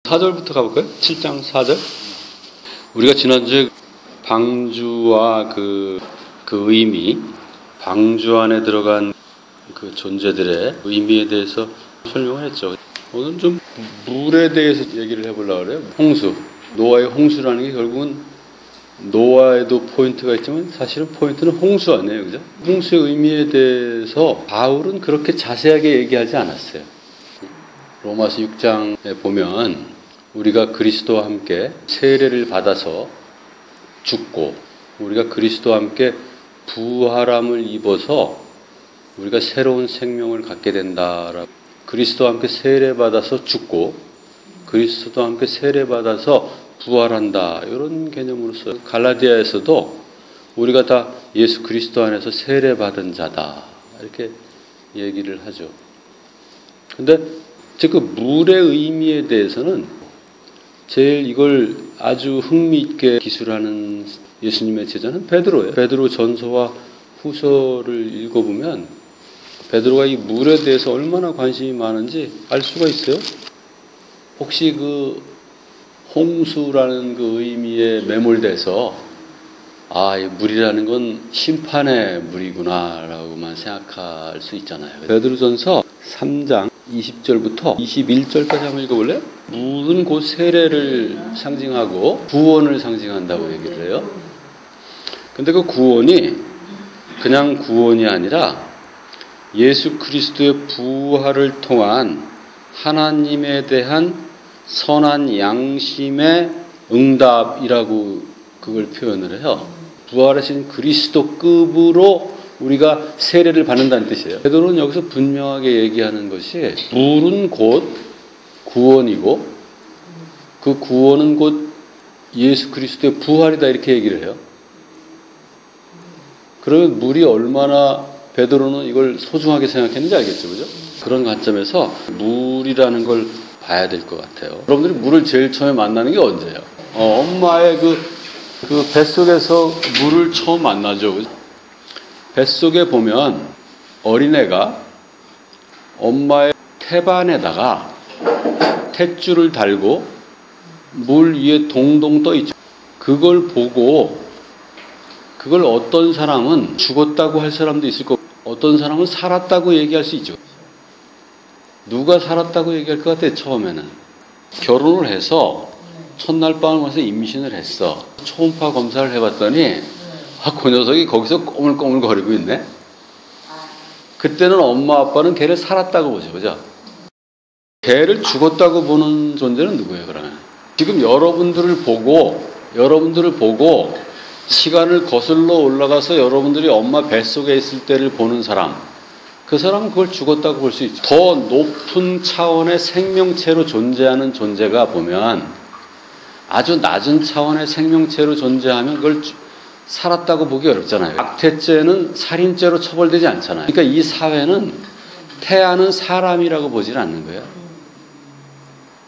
4절부터 가볼까요? 7장 4절. 우리가 지난주에 방주와 그 의미, 방주 안에 들어간 그 존재들의 의미에 대해서 설명을 했죠. 오늘 좀 물에 대해서 얘기를 해보려고 그래요. 홍수. 노아의 홍수라는 게 결국은 노아에도 포인트가 있지만 사실은 포인트는 홍수 아니에요. 그죠? 홍수의 의미에 대해서 바울은 그렇게 자세하게 얘기하지 않았어요. 로마서 6장에 보면 우리가 그리스도와 함께 세례를 받아서 죽고 우리가 그리스도와 함께 부활함을 입어서 우리가 새로운 생명을 갖게 된다라고, 그리스도와 함께 세례받아서 죽고 그리스도와 함께 세례받아서 부활한다, 이런 개념으로서 갈라디아에서도 우리가 다 예수 그리스도 안에서 세례받은 자다 이렇게 얘기를 하죠. 근데 즉 그 물의 의미에 대해서는 제일 이걸 아주 흥미있게 기술하는 예수님의 제자는 베드로예요. 베드로 전서와 후서를 읽어보면 베드로가 이 물에 대해서 얼마나 관심이 많은지 알 수가 있어요. 혹시 그 홍수라는 그 의미에 매몰돼서 이 물이라는 건 심판의 물이구나 라고만 생각할 수 있잖아요. 베드로전서 3장 20절부터 21절까지 한번 읽어볼래요? 물은 곧 세례를 상징하고 구원을 상징한다고 얘기를 해요. 근데 그 구원이 그냥 구원이 아니라 예수 그리스도의 부활을 통한 하나님에 대한 선한 양심의 응답이라고 그걸 표현을 해요. 부활하신 그리스도급으로 우리가 세례를 받는다는 뜻이에요. 베드로는 여기서 분명하게 얘기하는 것이 물은 곧 구원이고 그 구원은 곧 예수 그리스도의 부활이다 이렇게 얘기를 해요. 그러면 물이 얼마나 베드로는 이걸 소중하게 생각했는지 알겠죠, 그죠? 그런 관점에서 물이라는 걸 봐야 될 것 같아요. 여러분들이 물을 제일 처음에 만나는 게 언제예요? 엄마의 그 뱃속에서 물을 처음 만나죠. 뱃속에 보면 어린애가 엄마의 태반에다가 탯줄을 달고 물 위에 동동 떠 있죠. 그걸 보고 그걸 어떤 사람은 죽었다고 할 사람도 있을 거고 어떤 사람은 살았다고 얘기할 수 있죠. 누가 살았다고 얘기할 것 같아요. 처음에는 결혼을 해서 첫날 밤을 와서 임신을 했어. 초음파 검사를 해봤더니 그 녀석이 거기서 꼬물꼬물 거리고 있네. 그때는 엄마 아빠는 걔를 살았다고 보죠. 그죠? 걔를 죽었다고 보는 존재는 누구예요, 그러면? 지금 여러분들을 보고 시간을 거슬러 올라가서 여러분들이 엄마 뱃속에 있을 때를 보는 사람, 그 사람은 그걸 죽었다고 볼 수 있죠. 더 높은 차원의 생명체로 존재하는 존재가 보면 아주 낮은 차원의 생명체로 존재하면 그걸 살았다고 보기 어렵잖아요. 낙태죄는 살인죄로 처벌되지 않잖아요. 그러니까 이 사회는 태아는 사람이라고 보질 않는 거예요.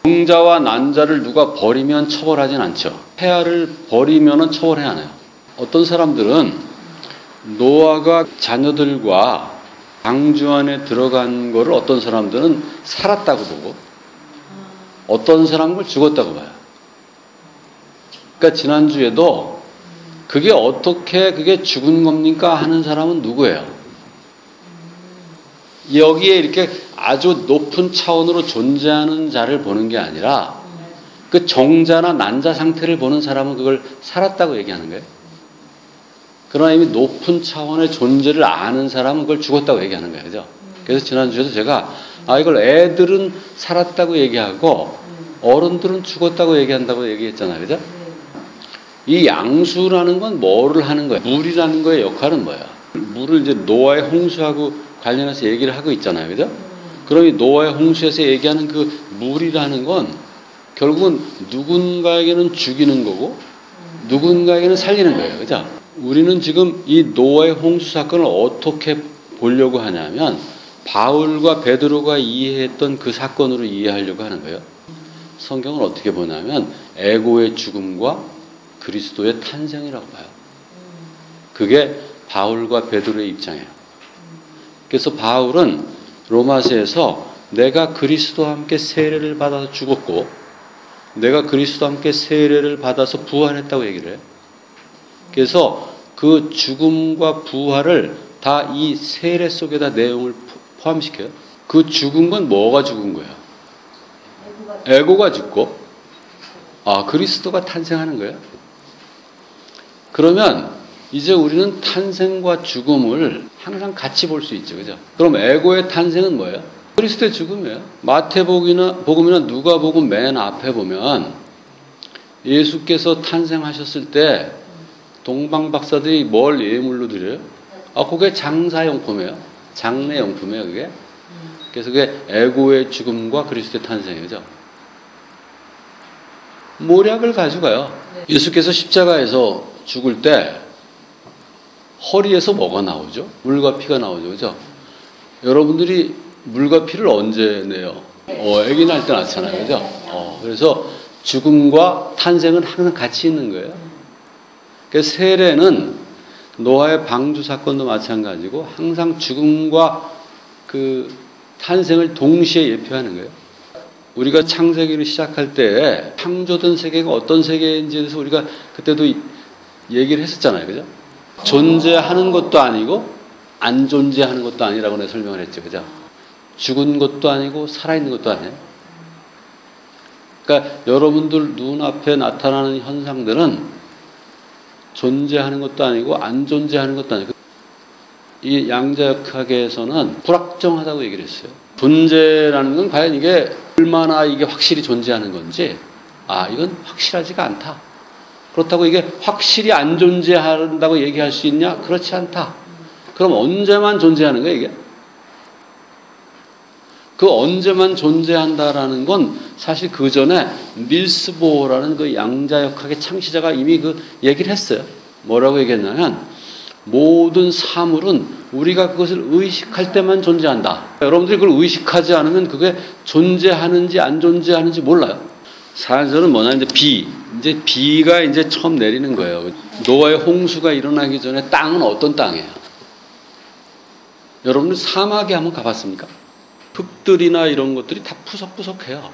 정자와 난자를 누가 버리면 처벌하진 않죠. 태아를 버리면 처벌해야 하나요? 어떤 사람들은 노아가 자녀들과 방주 안에 들어간 거를 어떤 사람들은 살았다고 보고 어떤 사람은 죽었다고 봐요. 그러니까 지난주에도 그게 어떻게 그게 죽은 겁니까 하는 사람은 누구예요? 여기에 이렇게 아주 높은 차원으로 존재하는 자를 보는 게 아니라 그 정자나 난자 상태를 보는 사람은 그걸 살았다고 얘기하는 거예요. 그러나 이미 높은 차원의 존재를 아는 사람은 그걸 죽었다고 얘기하는 거예요. 그죠? 그래서 지난주에도 제가 이걸 애들은 살았다고 얘기하고 어른들은 죽었다고 얘기한다고 얘기했잖아요. 그죠? 이 양수라는 건 뭐를 하는 거예요? 물이라는 거의 역할은 뭐예요? 물을 이제 노아의 홍수하고 관련해서 얘기를 하고 있잖아요. 그죠? 그럼 이 노아의 홍수에서 얘기하는 그 물이라는 건 결국은 누군가에게는 죽이는 거고 누군가에게는 살리는 거예요. 그죠? 우리는 지금 이 노아의 홍수 사건을 어떻게 보려고 하냐면 바울과 베드로가 이해했던 그 사건으로 이해하려고 하는 거예요. 성경을 어떻게 보냐면 에고의 죽음과 그리스도의 탄생이라고 봐요. 그게 바울과 베드로의 입장이에요. 그래서 바울은 로마서에서 내가 그리스도와 함께 세례를 받아서 죽었고 내가 그리스도와 함께 세례를 받아서 부활했다고 얘기를 해요. 그래서 그 죽음과 부활을 다 이 세례 속에다 내용을 포함시켜요. 그 죽은 건 뭐가 죽은 거야? 에고가 죽고, 그리스도가 탄생하는 거예요. 그러면 이제 우리는 탄생과 죽음을 항상 같이 볼 수 있죠. 그죠? 그럼 에고의 탄생은 뭐예요? 그리스도의 죽음이에요. 마태복음이나 누가복음 맨 앞에 보면 예수께서 탄생하셨을 때 동방 박사들이 뭘 예물로 드려요? 그게 장사용품이에요. 장례용품이에요, 그게. 그래서 그게 에고의 죽음과 그리스도의 탄생이죠. 모략을 가져가요. 예수께서 십자가에서 죽을 때 허리에서 뭐가 나오죠? 물과 피가 나오죠. 그죠? 여러분들이 물과 피를 언제 내요? 아기 날 때 낳잖아요. 그죠? 그래서 죽음과 탄생은 항상 같이 있는 거예요. 그래서 세례는 노아의 방주 사건도 마찬가지고 항상 죽음과 그 탄생을 동시에 예표하는 거예요. 우리가 창세기를 시작할 때 창조된 세계가 어떤 세계인지에 대해서 우리가 그때도 얘기를 했었잖아요. 그죠? 존재하는 것도 아니고 안 존재하는 것도 아니라고 내가 설명을 했죠. 그죠? 죽은 것도 아니고 살아있는 것도 아니에요. 그러니까 여러분들 눈앞에 나타나는 현상들은 존재하는 것도 아니고 안 존재하는 것도 아니고, 이 양자역학에서는 불확정하다고 얘기를 했어요. 존재라는 건 과연 이게 얼마나 이게 확실히 존재하는 건지, 이건 확실하지가 않다. 그렇다고 이게 확실히 안 존재한다고 얘기할 수 있냐? 그렇지 않다. 그럼 언제만 존재하는 거야, 이게? 그 언제만 존재한다라는 건 사실 그 전에 닐스 보어라는 그 양자역학의 창시자가 이미 그 얘기를 했어요. 뭐라고 얘기했냐면, 모든 사물은 우리가 그것을 의식할 때만 존재한다. 여러분들이 그걸 의식하지 않으면 그게 존재하는지 안 존재하는지 몰라요. 사실은 뭐냐, 이제 비가 이제 처음 내리는 거예요. 노아의 홍수가 일어나기 전에 땅은 어떤 땅이에요? 여러분들 사막에 한번 가봤습니까? 흙들이나 이런 것들이 다 푸석푸석해요.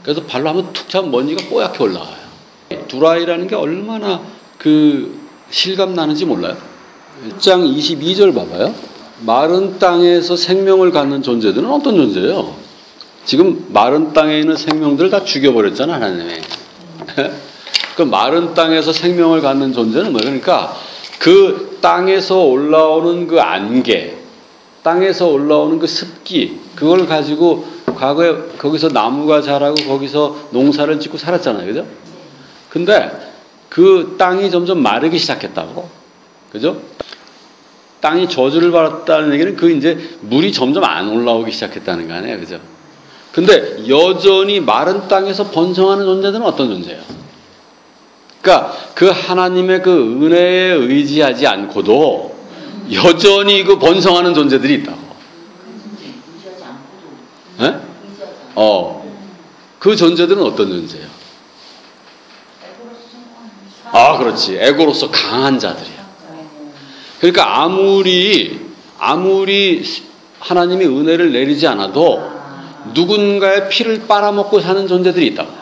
그래서 발로 한번 툭 차면 먼지가 뽀얗게 올라와요. 두라이라는 게 얼마나 그 실감 나는지 몰라요. 1장 22절 봐봐요. 마른 땅에서 생명을 갖는 존재들은 어떤 존재예요? 지금 마른 땅에 있는 생명들을 다 죽여버렸잖아, 하나님이. 그 마른 땅에서 생명을 갖는 존재는 뭐예요? 그러니까 그 땅에서 올라오는 그 안개, 땅에서 올라오는 그 습기, 그걸 가지고 과거에 거기서 나무가 자라고 거기서 농사를 짓고 살았잖아요. 그죠? 근데 그 땅이 점점 마르기 시작했다고. 그죠? 땅이 저주를 받았다는 얘기는 그 이제 물이 점점 안 올라오기 시작했다는 거 아니에요. 그죠? 근데 여전히 마른 땅에서 번성하는 존재들은 어떤 존재예요? 그러니까 그 하나님의 그 은혜에 의지하지 않고도 여전히 그 번성하는 존재들이 있다고. 네? 그 존재들은 어떤 존재예요? 그렇지. 에고로서 강한 자들이야. 그러니까 아무리 하나님이 은혜를 내리지 않아도 누군가의 피를 빨아먹고 사는 존재들이 있다고.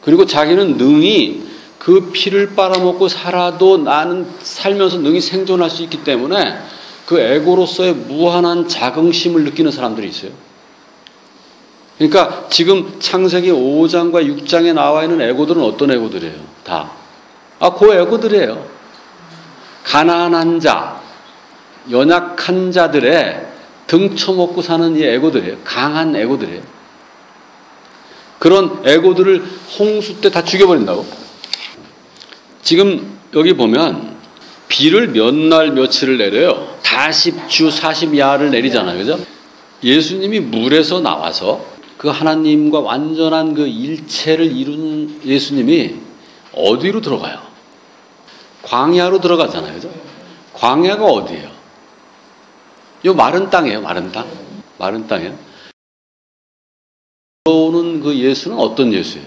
그리고 자기는 능히 그 피를 빨아먹고 살아도 나는 살면서 능히 생존할 수 있기 때문에 그 에고로서의 무한한 자긍심을 느끼는 사람들이 있어요. 그러니까 지금 창세기 5장과 6장에 나와 있는 에고들은 어떤 에고들이에요? 다. 그 에고들이에요. 가난한 자, 연약한 자들의 등쳐먹고 사는 이 에고들이에요. 강한 에고들이에요. 그런 에고들을 홍수 때 다 죽여버린다고. 지금 여기 보면 비를 몇 날 며칠을 내려요. 40주 40야를 내리잖아요. 그죠? 예수님이 물에서 나와서 그 하나님과 완전한 그 일체를 이루는 예수님이 어디로 들어가요? 광야로 들어가잖아요. 그죠? 광야가 어디예요? 요 마른 땅이에요. 마른 땅. 마른 땅이에요. 들어오는 그 예수는 어떤 예수예요?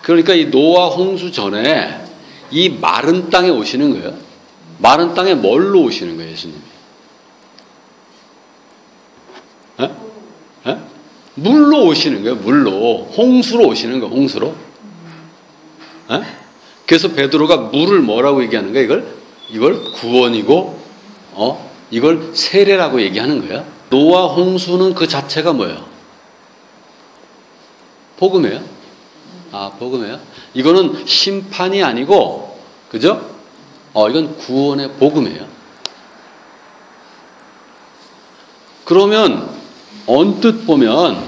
그러니까 이 노아 홍수 전에 이 마른 땅에 오시는 거예요. 마른 땅에 뭘로 오시는 거예요, 예수님이? 물로 오시는 거예요. 물로. 홍수로 오시는 거예요. 홍수로. 에? 그래서 베드로가 물을 뭐라고 얘기하는 거야? 이걸 구원이고 이걸 세례라고 얘기하는 거야. 노아 홍수는 그 자체가 뭐예요? 복음이에요. 아, 복음이에요. 이거는 심판이 아니고, 그죠? 이건 구원의 복음이에요. 그러면 언뜻 보면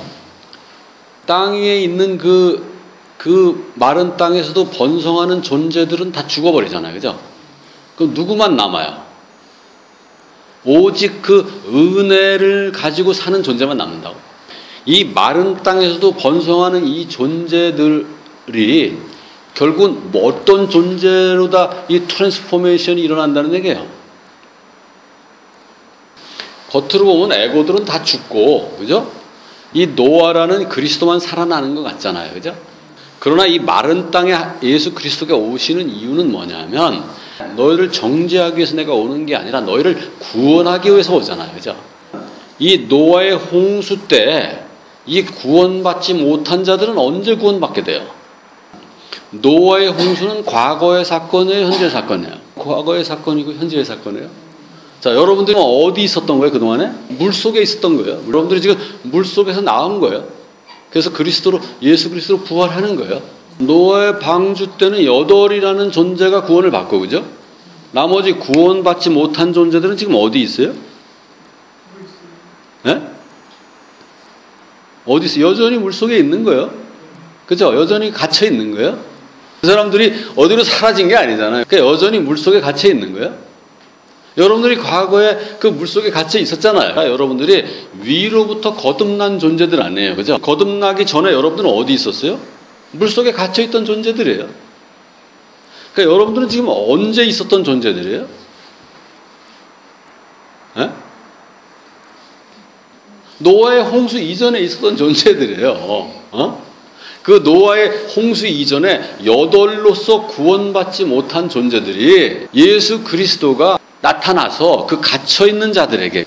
땅 위에 있는 그 마른 땅에서도 번성하는 존재들은 다 죽어버리잖아요. 그죠? 그럼 누구만 남아요? 오직 그 은혜를 가지고 사는 존재만 남는다고. 이 마른 땅에서도 번성하는 이 존재들이 결국은 뭐 어떤 존재로다 이 트랜스포메이션이 일어난다는 얘기예요. 겉으로 보면 에고들은 다 죽고, 그죠? 이 노아라는 그리스도만 살아나는 것 같잖아요. 그죠? 그러나 이 마른 땅에 예수 그리스도가 오시는 이유는 뭐냐면 너희를 정죄하기 위해서 내가 오는 게 아니라 너희를 구원하기 위해서 오잖아요. 그죠? 이 노아의 홍수 때 이 구원받지 못한 자들은 언제 구원받게 돼요? 노아의 홍수는 과거의 사건이에요? 현재의 사건이에요? 과거의 사건이고 현재의 사건이에요? 자, 여러분들은 어디 있었던 거예요? 그동안에? 물속에 있었던 거예요. 여러분들이 지금 물속에서 나온 거예요. 그래서 예수 그리스도로 부활하는 거예요. 노아의 방주 때는 8이라는 존재가 구원을 받고, 그죠? 나머지 구원받지 못한 존재들은 지금 어디 있어요? 네? 어디 있어요? 여전히 물속에 있는 거예요. 그죠? 여전히 갇혀 있는 거예요. 그 사람들이 어디로 사라진 게 아니잖아요. 그러니까 여전히 물속에 갇혀 있는 거예요. 여러분들이 과거에 그 물속에 갇혀 있었잖아요. 그러니까 여러분들이 위로부터 거듭난 존재들 아니에요. 그죠? 거듭나기 전에 여러분들은 어디 있었어요? 물속에 갇혀 있던 존재들이에요. 그러니까 여러분들은 지금 언제 있었던 존재들이에요? 에? 노아의 홍수 이전에 있었던 존재들이에요. 그 노아의 홍수 이전에 8로서 구원받지 못한 존재들이 예수 그리스도가 나타나서 그 갇혀있는 자들에게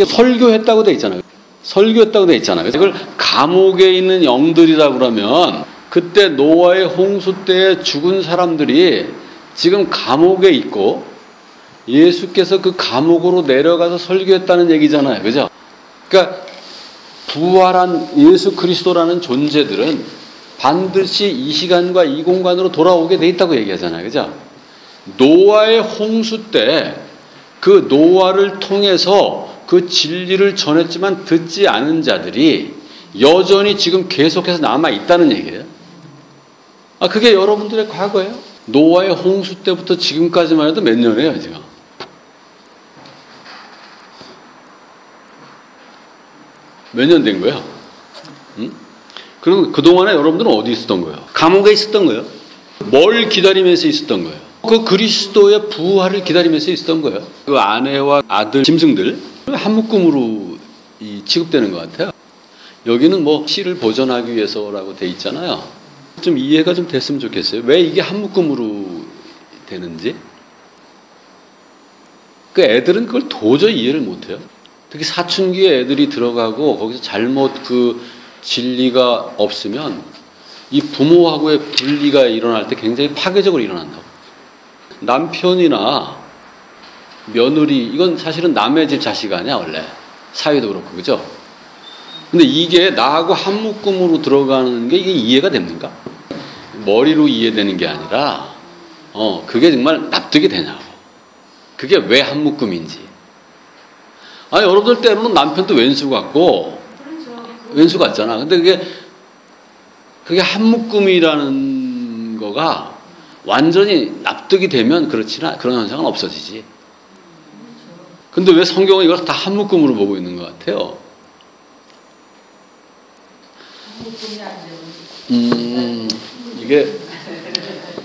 설교했다고 돼 있잖아요. 설교했다고 돼 있잖아요. 그걸 감옥에 있는 영들이라고 그러면 그때 노아의 홍수 때에 죽은 사람들이 지금 감옥에 있고 예수께서 그 감옥으로 내려가서 설교했다는 얘기잖아요. 그죠? 그러니까 부활한 예수 그리스도라는 존재들은 반드시 이 시간과 이 공간으로 돌아오게 돼 있다고 얘기하잖아요. 그죠? 노아의 홍수 때 그 노아를 통해서 그 진리를 전했지만 듣지 않은 자들이 여전히 지금 계속해서 남아 있다는 얘기예요. 그게 여러분들의 과거예요. 노아의 홍수 때부터 지금까지만 해도 몇 년이에요, 지금? 몇 년 된 거예요? 응? 그럼 그동안에 여러분들은 어디 있었던 거예요? 감옥에 있었던 거예요? 뭘 기다리면서 있었던 거예요? 그 그리스도의 부활을 기다리면서 있었던 거예요. 그 아내와 아들, 짐승들 한 묶음으로 취급되는 것 같아요. 여기는 뭐 씨를 보존하기 위해서라고 돼 있잖아요. 좀 이해가 좀 됐으면 좋겠어요. 왜 이게 한 묶음으로 되는지. 그 애들은 그걸 도저히 이해를 못해요. 특히 사춘기에 애들이 들어가고 거기서 잘못 그 진리가 없으면 이 부모하고의 분리가 일어날 때 굉장히 파괴적으로 일어난다고. 남편이나 며느리, 이건 사실은 남의 집 자식 아니야, 원래. 사회도 그렇고, 그죠? 근데 이게 나하고 한 묶음으로 들어가는 게 이게 이해가 됩니까? 머리로 이해되는 게 아니라, 그게 정말 납득이 되냐고. 그게 왜 한 묶음인지. 여러분들 때로는 남편도 왼수 같고, 왼수 같잖아. 근데 그게 한 묶음이라는 거가 완전히 납득이 되면 그렇지나 그런 현상은 없어지지. 근데 왜 성경은 이걸 다 한 묶음으로 보고 있는 것 같아요?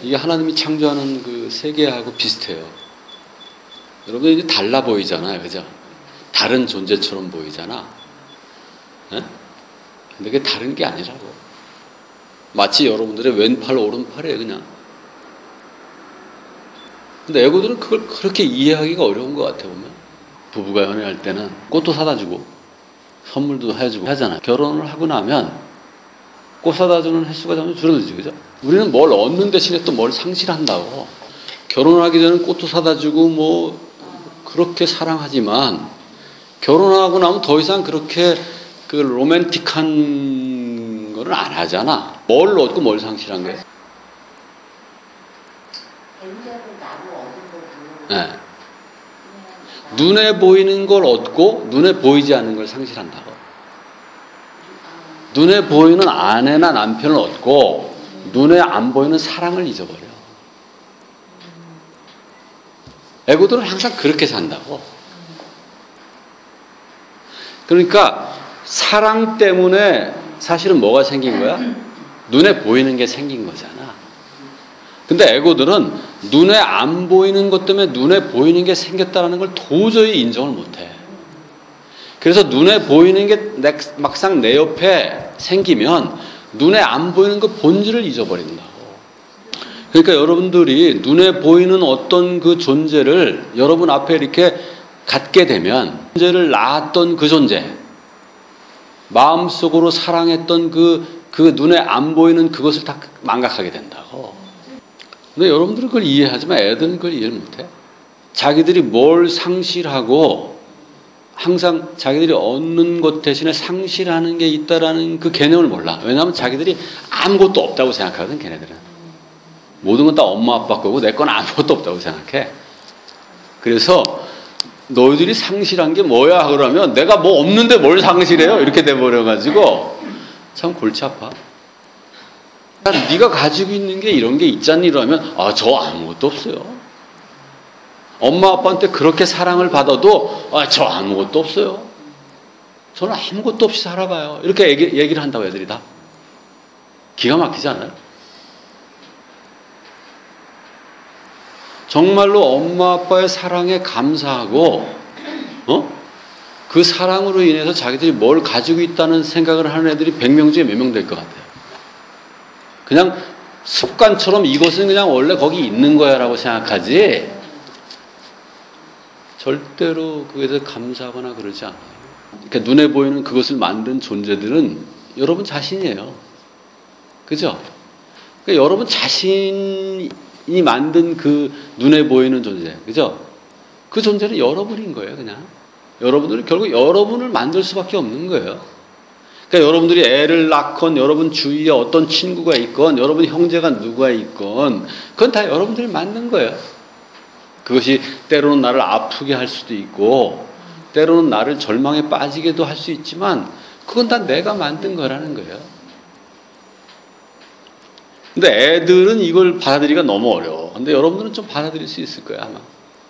이게 하나님이 창조하는 그 세계하고 비슷해요. 여러분 이제 달라 보이잖아요, 그죠? 다른 존재처럼 보이잖아. 에? 근데 그게 다른 게 아니라고. 마치 여러분들의 왼팔 오른팔이에요, 그냥. 근데 애고들은 그걸 그렇게 이해하기가 어려운 것 같아요, 보면. 부부가 연애할 때는 꽃도 사다 주고, 선물도 해주고 하잖아요. 결혼을 하고 나면 꽃 사다 주는 횟수가 점점 줄어들죠. 그죠? 우리는 뭘 얻는 대신에 또 뭘 상실한다고. 결혼하기 전에 꽃도 사다 주고 뭐 그렇게 사랑하지만 결혼하고 나면 더 이상 그렇게 그 로맨틱한 거를 안 하잖아. 뭘 얻고 뭘 상실한 거야? 네. 눈에 보이는 걸 얻고 눈에 보이지 않는 걸 상실한다고. 눈에 보이는 아내나 남편을 얻고 눈에 안 보이는 사랑을 잊어버려. 애고들은 항상 그렇게 산다고. 그러니까 사랑 때문에 사실은 뭐가 생긴 거야? 눈에 보이는 게 생긴 거잖아. 근데 애고들은 눈에 안 보이는 것 때문에 눈에 보이는 게 생겼다는 걸 도저히 인정을 못해. 그래서 눈에 보이는 게 막상 내 옆에 생기면 눈에 안 보이는 그 본질을 잊어버린다고. 그러니까 여러분들이 눈에 보이는 어떤 그 존재를 여러분 앞에 이렇게 갖게 되면 존재를 낳았던 그 존재, 마음속으로 사랑했던 그 눈에 안 보이는 그것을 다 망각하게 된다고. 근데 여러분들은 그걸 이해하지만 애들은 그걸 이해를 못해. 자기들이 뭘 상실하고 항상 자기들이 얻는 것 대신에 상실하는 게 있다라는 그 개념을 몰라. 왜냐하면 자기들이 아무것도 없다고 생각하거든, 걔네들은. 모든 건 다 엄마 아빠 거고 내 건 아무것도 없다고 생각해. 그래서 너희들이 상실한 게 뭐야? 그러면 내가 뭐 없는데 뭘 상실해요? 이렇게 돼버려가지고 참 골치 아파. 네가 가지고 있는 게 이런 게 있잖니 이러면 저 아무것도 없어요. 엄마 아빠한테 그렇게 사랑을 받아도 저 아무것도 없어요. 저는 아무것도 없이 살아봐요. 이렇게 얘기를 한다고 애들이 다. 기가 막히지 않아요? 정말로 엄마 아빠의 사랑에 감사하고 그 사랑으로 인해서 자기들이 뭘 가지고 있다는 생각을 하는 애들이 100명 중에 몇 명 될 것 같아요. 그냥 습관처럼 이것은 그냥 원래 거기 있는 거야 라고 생각하지 절대로 그에 대해서 감사하거나 그러지 않아요. 그러니까 눈에 보이는 그것을 만든 존재들은 여러분 자신이에요. 그죠? 그러니까 여러분 자신이 만든 그 눈에 보이는 존재, 그죠? 그 존재는 여러분인 거예요, 그냥. 여러분들이 결국 여러분을 만들 수밖에 없는 거예요. 그러니까 여러분들이 애를 낳건, 여러분 주위에 어떤 친구가 있건, 여러분 형제가 누가 있건, 그건 다 여러분들이 만든 거예요. 그것이 때로는 나를 아프게 할 수도 있고, 때로는 나를 절망에 빠지게도 할 수 있지만, 그건 다 내가 만든 거라는 거예요. 근데 애들은 이걸 받아들이기가 너무 어려워. 근데 여러분들은 좀 받아들일 수 있을 거야, 아마.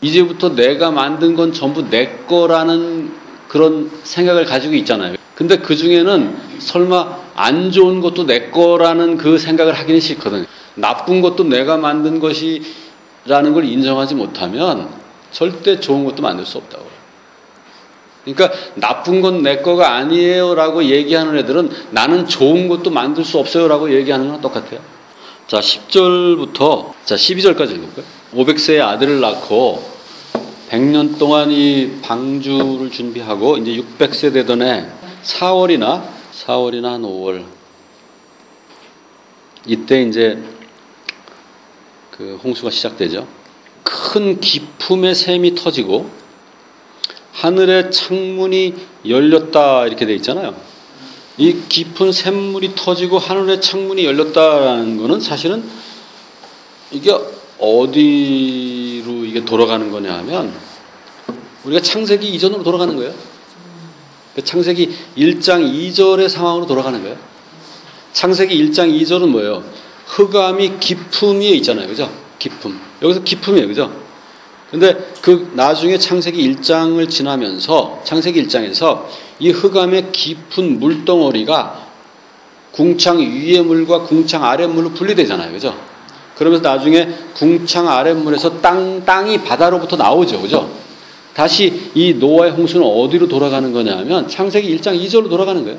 이제부터 내가 만든 건 전부 내 거라는 그런 생각을 가지고 있잖아요. 근데 그 중에는 설마 안 좋은 것도 내 거라는 그 생각을 하기는 싫거든. 나쁜 것도 내가 만든 것이라는 걸 인정하지 못하면 절대 좋은 것도 만들 수 없다고. 그러니까 나쁜 건 내 거가 아니에요 라고 얘기하는 애들은 나는 좋은 것도 만들 수 없어요 라고 얘기하는 거랑 똑같아요. 자, 10절부터 12절까지 읽을까요? 500세의 아들을 낳고 100년 동안 이 방주를 준비하고 이제 600세 되던 해 4월이나 한 5월 이때 이제 그 홍수가 시작되죠. 큰 기품의 샘이 터지고 하늘의 창문이 열렸다 이렇게 돼 있잖아요. 이 깊은 샘물이 터지고 하늘의 창문이 열렸다는 거는 사실은 이게 어디로 이게 돌아가는 거냐 하면 우리가 창세기 이전으로 돌아가는 거예요. 창세기 1장 2절의 상황으로 돌아가는 거예요. 창세기 1장 2절은 뭐예요? 흑암이 기품 위에 있잖아요. 그죠? 기품. 여기서 기품이에요. 그죠? 근데 그 나중에 창세기 1장을 지나면서 창세기 1장에서 이 흑암의 깊은 물덩어리가 궁창 위의 물과 궁창 아래 물로 분리되잖아요. 그죠? 그러면서 나중에 궁창 아래 물에서 땅이 바다로부터 나오죠. 그죠? 다시 이 노아의 홍수는 어디로 돌아가는 거냐면 창세기 1장 2절로 돌아가는 거예요.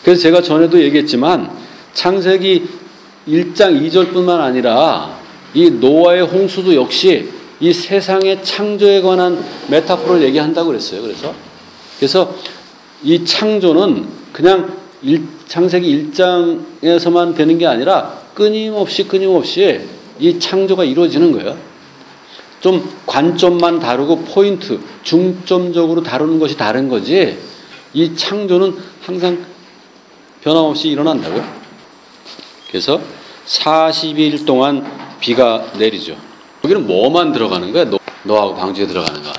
그래서 제가 전에도 얘기했지만 창세기 1장 2절뿐만 아니라 이 노아의 홍수도 역시 이 세상의 창조에 관한 메타포를 얘기한다고 그랬어요. 그래서 이 창조는 그냥 창세기 1장에서만 되는 게 아니라 끊임없이 이 창조가 이루어지는 거예요. 좀 관점만 다르고 포인트, 중점적으로 다루는 것이 다른 거지 이 창조는 항상 변함없이 일어난다고요. 그래서 40일 동안 비가 내리죠. 여기는 뭐만 들어가는 거야? 노하고 방주에 들어가는 거.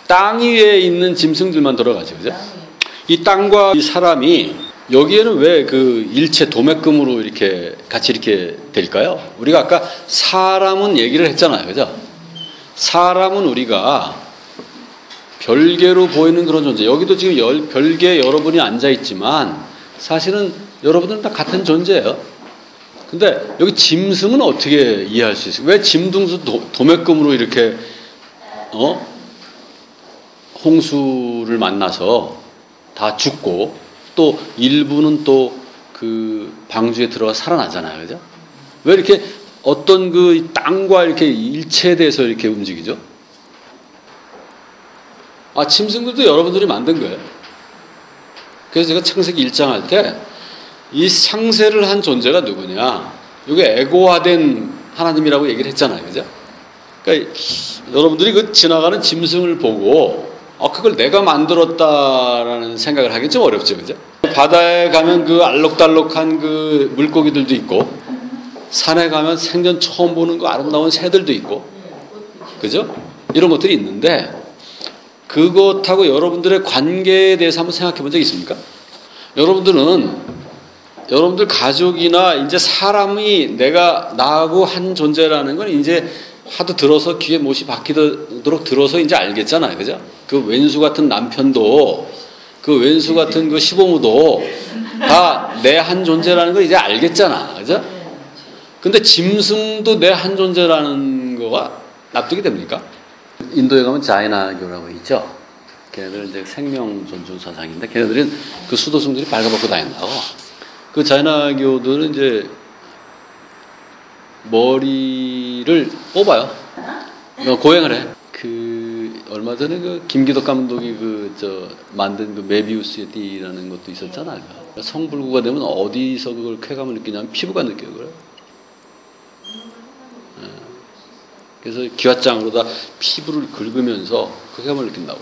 땅 위에 있는 짐승들만 들어가죠. 그죠? 이 땅과 이 사람이 여기에는 왜 그 일체 도매금으로 이렇게 같이 이렇게 될까요? 우리가 아까 사람은 얘기를 했잖아요. 그죠? 사람은 우리가 별개로 보이는 그런 존재. 여기도 지금 별개 여러분이 앉아 있지만 사실은 여러분들은 다 같은 존재예요. 근데 여기 짐승은 어떻게 이해할 수 있어요? 왜 짐승도 도매금으로 이렇게 홍수를 만나서 다 죽고 또 일부는 또 그 방주에 들어가 살아나잖아요. 그죠? 왜 이렇게 어떤 그 땅과 이렇게 일체돼서 이렇게 움직이죠? 짐승들도 여러분들이 만든 거예요. 그래서 제가 창세기 1장 할 때 이 상세를 한 존재가 누구냐? 이게 에고화된 하나님이라고 얘기를 했잖아요. 그죠? 그러니까 여러분들이 그 지나가는 짐승을 보고 그걸 내가 만들었다라는 생각을 하기 좀 어렵죠. 그죠? 바다에 가면 그 알록달록한 그 물고기들도 있고 산에 가면 생전 처음 보는 그 아름다운 새들도 있고 그죠? 이런 것들이 있는데 그것하고 여러분들의 관계에 대해서 한번 생각해 본 적 있습니까? 여러분들 가족이나 이제 사람이 나하고 한 존재라는 건 이제 하도 들어서 귀에 못이 박히도록 들어서 이제 알겠잖아요. 그죠? 그 왼수 같은 남편도 그 왼수 같은 그 시부모도 다 내 한 존재라는 걸 이제 알겠잖아. 그죠? 근데 짐승도 내 한 존재라는 거가 납득이 됩니까? 인도에 가면 자이나교라고 있죠. 걔네들은 이제 생명 존중 사상인데 걔네들은 그 수도승들이 발가벗고 다닌다고. 그 자이나교들은 이제 머리를 뽑아요. 고행을 해. 얼마 전에 그 김기덕 감독이 만든 그 메비우스의 띠라는 것도 있었잖아요. 성불구가 되면 어디서 그걸 쾌감을 느끼냐면 피부가 느껴요. 그래. 그래서 기왓장으로다 피부를 긁으면서 그 쾌감을 느낀다고.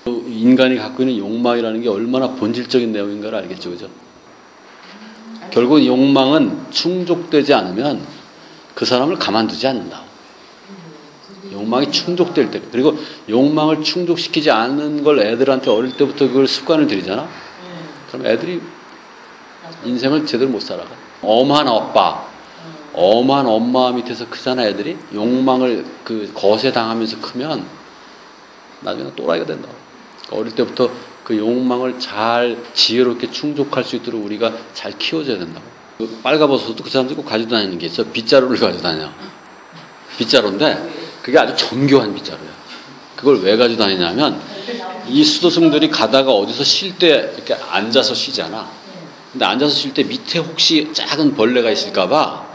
인간이 갖고 있는 욕망이라는 게 얼마나 본질적인 내용인가를 알겠죠. 그죠? 결국 욕망은 충족되지 않으면 그 사람을 가만두지 않는다. 욕망이 충족될 때, 그리고 욕망을 충족시키지 않는 걸 애들한테 어릴 때부터 그걸 습관을 들이잖아. 그럼 애들이 인생을 제대로 못 살아가. 엄한 아빠, 엄한 엄마 밑에서 크잖아. 애들이 욕망을 거세당하면서 크면 나중에 또라이가 된다. 어릴 때부터 그 욕망을 잘 지혜롭게 충족할 수 있도록 우리가 잘 키워줘야 된다고. 빨가벗어도 그 사람들이 꼭 가지고 다니는 게 있어. 빗자루를 가지고 다녀. 빗자루인데 그게 아주 정교한 빗자루야. 그걸 왜 가지고 다니냐면 이 수도승들이 가다가 어디서 쉴 때 이렇게 앉아서 쉬잖아. 근데 앉아서 쉴 때 밑에 혹시 작은 벌레가 있을까봐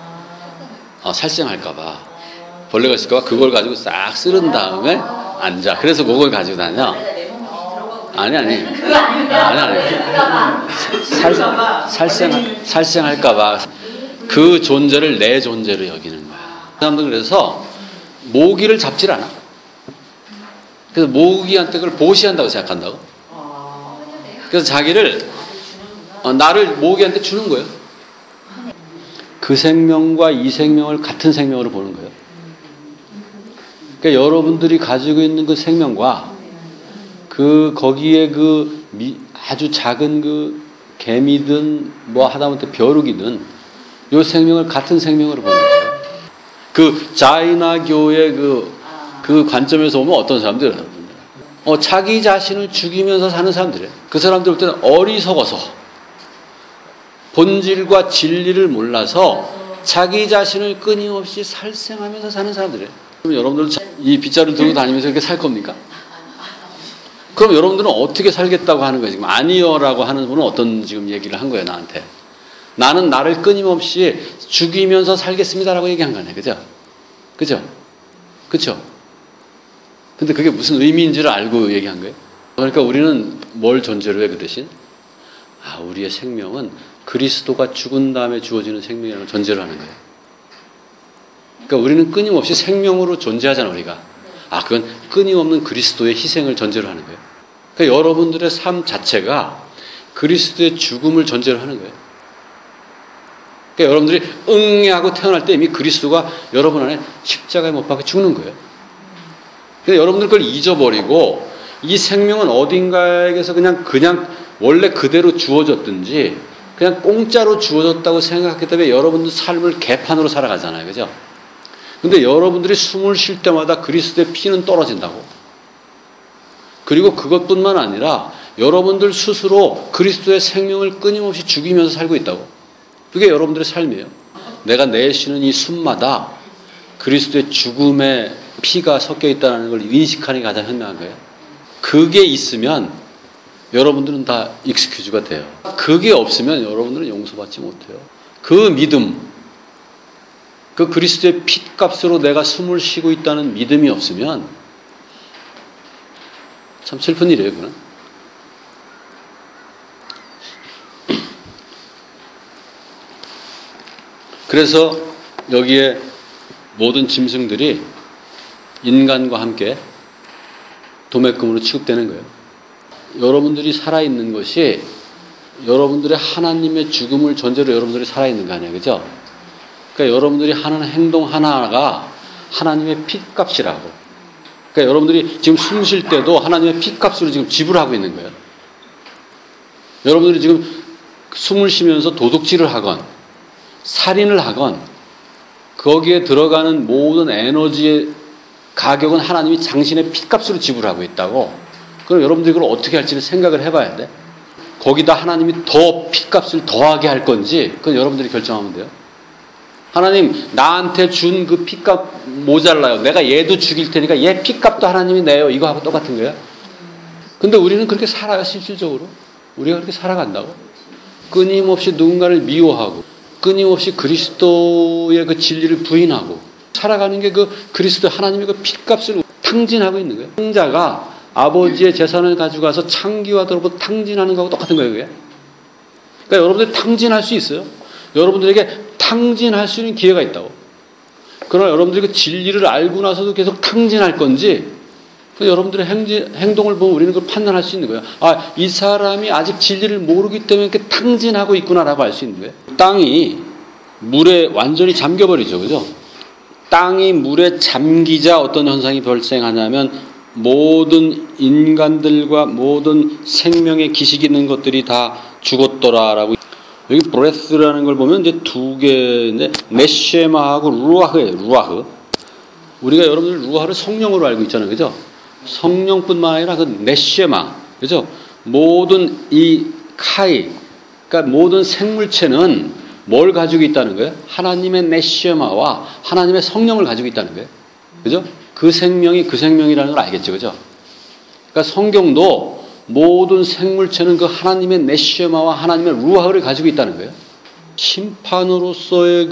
살생할까봐 벌레가 있을까봐 그걸 가지고 싹 쓸은 다음에 앉아. 그래서 그걸 가지고 다녀. 아니. 살생할까봐 그 존재를 내 존재로 여기는 거야. 사람들은 그래서 모기를 잡질 않아. 그래서 모기한테 그걸 보시한다고 생각한다고. 그래서 자기를 나를 모기한테 주는 거예요. 그 생명과 이 생명을 같은 생명으로 보는 거예요. 그러니까 여러분들이 가지고 있는 그 생명과 거기에 아주 작은 그 개미든 뭐 하다못해 벼룩이든 이 생명을 같은 생명으로 보는 거예요. 그 자이나교의 그 관점에서 보면 어떤 사람들은 자기 자신을 죽이면서 사는 사람들이에요. 그 사람들 볼 때는 어리석어서 본질과 진리를 몰라서 자기 자신을 끊임없이 살생하면서 사는 사람들이에요. 그럼 여러분들 이 빗자루를 들고 다니면서 이렇게 살 겁니까? 그럼 여러분들은 어떻게 살겠다고 하는 거예요? 지금 아니요라고 하는 분은 어떤 지금 얘기를 한 거예요, 나한테? 나는 나를 끊임없이 죽이면서 살겠습니다라고 얘기한 거네. 그죠? 그죠? 그쵸? 근데 그게 무슨 의미인지를 알고 얘기한 거예요? 그러니까 우리는 뭘 전제로 해, 그 대신? 우리의 생명은 그리스도가 죽은 다음에 주어지는 생명이라는 걸 전제로 하는 거예요. 그러니까 우리는 끊임없이 생명으로 존재하잖아, 우리가. 그건 끊임없는 그리스도의 희생을 전제로 하는 거예요. 그러니까 여러분들의 삶 자체가 그리스도의 죽음을 전제로 하는 거예요. 그러니까 여러분들이 응애하고 태어날 때 이미 그리스도가 여러분 안에 십자가에 못 박혀 죽는 거예요. 그러니까 여러분들 그걸 잊어버리고 이 생명은 어딘가에서 그냥 원래 그대로 주어졌든지 그냥 공짜로 주어졌다고 생각했기 때문에 여러분들 삶을 개판으로 살아가잖아요. 그죠? 근데 여러분들이 숨을 쉴 때마다 그리스도의 피는 떨어진다고. 그리고 그것뿐만 아니라 여러분들 스스로 그리스도의 생명을 끊임없이 죽이면서 살고 있다고. 그게 여러분들의 삶이에요. 내가 내쉬는 이 숨마다 그리스도의 죽음의 피가 섞여 있다는 걸 인식하는 게 가장 현명한 거예요. 그게 있으면 여러분들은 다 익스큐즈가 돼요. 그게 없으면 여러분들은 용서받지 못해요. 그 믿음, 그 그리스도의 핏값으로 내가 숨을 쉬고 있다는 믿음이 없으면 참 슬픈 일이에요, 그건. 그래서 여기에 모든 짐승들이 인간과 함께 도매금으로 취급되는 거예요. 여러분들이 살아있는 것이 여러분들의 하나님의 죽음을 전제로 여러분들이 살아있는 거 아니에요. 그죠? 그러니까 여러분들이 하는 행동 하나가 하나님의 핏값이라고. 그러니까 여러분들이 지금 숨 쉴 때도 하나님의 핏값으로 지금 지불하고 있는 거예요. 여러분들이 지금 숨을 쉬면서 도둑질을 하건 살인을 하건 거기에 들어가는 모든 에너지의 가격은 하나님이 당신의 핏값으로 지불하고 있다고. 그럼 여러분들이 그걸 어떻게 할지는 생각을 해봐야 돼. 거기다 하나님이 더 핏값을 더하게 할 건지 그건 여러분들이 결정하면 돼요. 하나님 나한테 준 그 핏값 모자라요. 내가 얘도 죽일 테니까 얘 핏값도 하나님이 내요. 이거하고 똑같은 거예요. 근데 우리는 그렇게 살아요. 실질적으로. 우리가 그렇게 살아간다고. 끊임없이 누군가를 미워하고 끊임없이 그리스도의 그 진리를 부인하고 살아가는 게 그 그리스도 하나님의 그 핏값을 탕진하고 있는 거예요. 형자가 아버지의 재산을 가져가서 창기와 더불어 탕진하는 거하고 똑같은 거예요. 그게. 그러니까 여러분들이 탕진할 수 있어요. 여러분들에게 탕진할 수 있는 기회가 있다고. 그러나 여러분들이 그 진리를 알고 나서도 계속 탕진할 건지 여러분들의 행동을 보면 우리는 그걸 판단할 수 있는 거예요. 이 사람이 아직 진리를 모르기 때문에 이렇게 탕진하고 있구나라고 알 수 있는 거예요. 땅이 물에 완전히 잠겨버리죠. 그죠? 땅이 물에 잠기자 어떤 현상이 발생하냐면 모든 인간들과 모든 생명의 기식 있는 것들이 다 죽었더라라고. 여기 브레스라는 걸 보면 이제 두 개인데 네쉐마하고 루아흐예요. 루아흐. 우리가 여러분들 루아흐를 성령으로 알고 있잖아요. 그죠? 성령뿐만 아니라 그 네쉐마. 그죠? 모든 이 카이, 그러니까 모든 생물체는 뭘 가지고 있다는 거예요? 하나님의 네쉐마와 하나님의 성령을 가지고 있다는 거예요. 그죠? 그 생명이 그 생명이라는 걸 알겠죠. 그죠? 그러니까 성경도 모든 생물체는 그 하나님의 네쉐마와 하나님의 루아흐를 가지고 있다는 거예요. 심판으로서의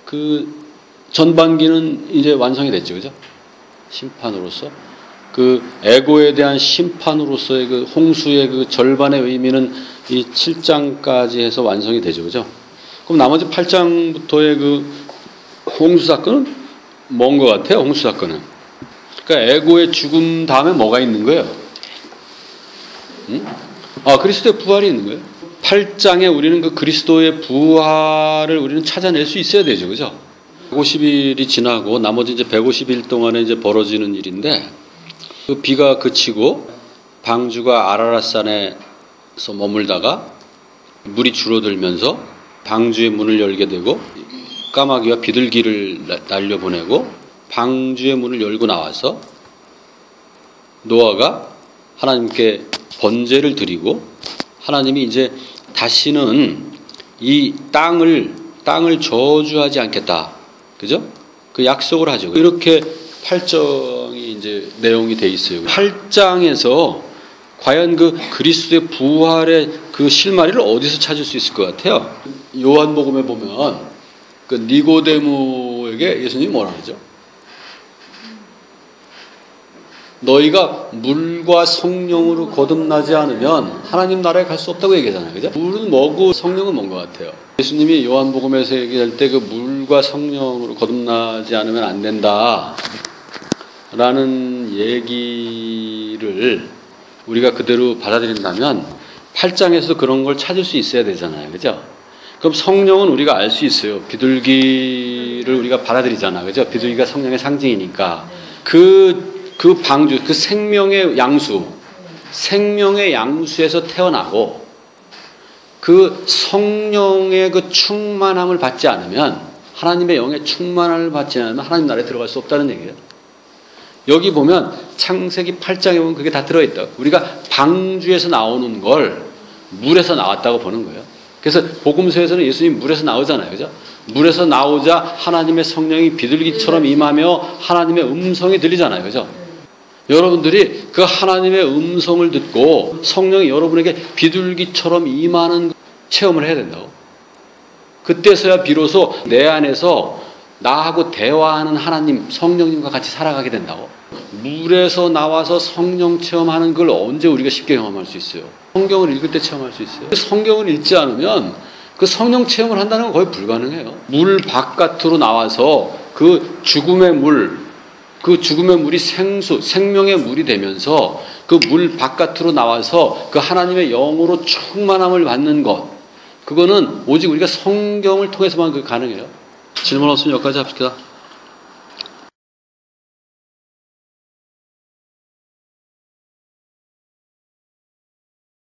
그 전반기는 이제 완성이 됐죠. 그죠? 심판으로서. 그 에고에 대한 심판으로서의 그 홍수의 그 절반의 의미는 이 7장까지 해서 완성이 되죠. 그죠? 그럼 나머지 8장부터의 그 홍수 사건은 뭔 것 같아요? 홍수 사건은. 그러니까 에고의 죽음 다음에 뭐가 있는 거예요? 응? 그리스도의 부활이 있는 거예요. 8장에 우리는 그 그리스도의 부활을 우리는 찾아낼 수 있어야 되죠. 그죠? 150일이 지나고 나머지 이제 150일 동안에 이제 벌어지는 일인데 그 비가 그치고 방주가 아라랏산에서 머물다가 물이 줄어들면서 방주의 문을 열게 되고 까마귀와 비둘기를 날려보내고 방주의 문을 열고 나와서 노아가 하나님께 번제를 드리고 하나님이 이제 다시는 이 땅을 저주하지 않겠다. 그죠? 그 약속을 하죠. 이렇게 8장이 이제 내용이 돼 있어요. 8장에서 과연 그 그리스도의 부활의 그 실마리를 어디서 찾을 수 있을 것 같아요? 요한복음에 보면 그 니고데모에게 예수님이 뭐라 하죠? 너희가 물과 성령으로 거듭나지 않으면 하나님 나라에 갈 수 없다고 얘기하잖아요. 그죠? 물은 뭐고 성령은 뭔 것 같아요. 예수님이 요한복음에서 얘기할 때 그 물과 성령으로 거듭나지 않으면 안 된다 라는 얘기를 우리가 그대로 받아들인다면 8장에서 그런 걸 찾을 수 있어야 되잖아요. 그죠? 그럼 성령은 우리가 알 수 있어요. 비둘기를 우리가 받아들이잖아. 그죠? 비둘기가 성령의 상징이니까. 그 방주, 그 생명의 양수에서 태어나고 그 성령의 그 충만함을 받지 않으면, 하나님의 영의 충만함을 받지 않으면 하나님 나라에 들어갈 수 없다는 얘기예요. 여기 보면 창세기 8장에 보면 그게 다 들어있다. 우리가 방주에서 나오는 걸 물에서 나왔다고 보는 거예요. 그래서 복음서에서는 예수님 물에서 나오잖아요. 그죠? 물에서 나오자 하나님의 성령이 비둘기처럼 임하며 하나님의 음성이 들리잖아요. 그죠? 여러분들이 그 하나님의 음성을 듣고 성령이 여러분에게 비둘기처럼 임하는 체험을 해야 된다고. 그때서야 비로소 내 안에서 나하고 대화하는 하나님, 성령님과 같이 살아가게 된다고. 물에서 나와서 성령 체험하는 걸 언제 우리가 쉽게 경험할 수 있어요? 성경을 읽을 때 체험할 수 있어요. 성경을 읽지 않으면 그 성령 체험을 한다는 건 거의 불가능해요. 물 바깥으로 나와서 그 죽음의 물이 생명의 물이 되면서 그 물 바깥으로 나와서 그 하나님의 영으로 충만함을 받는 것, 그거는 오직 우리가 성경을 통해서만 가능해요. 질문 없으면 여기까지 합시다.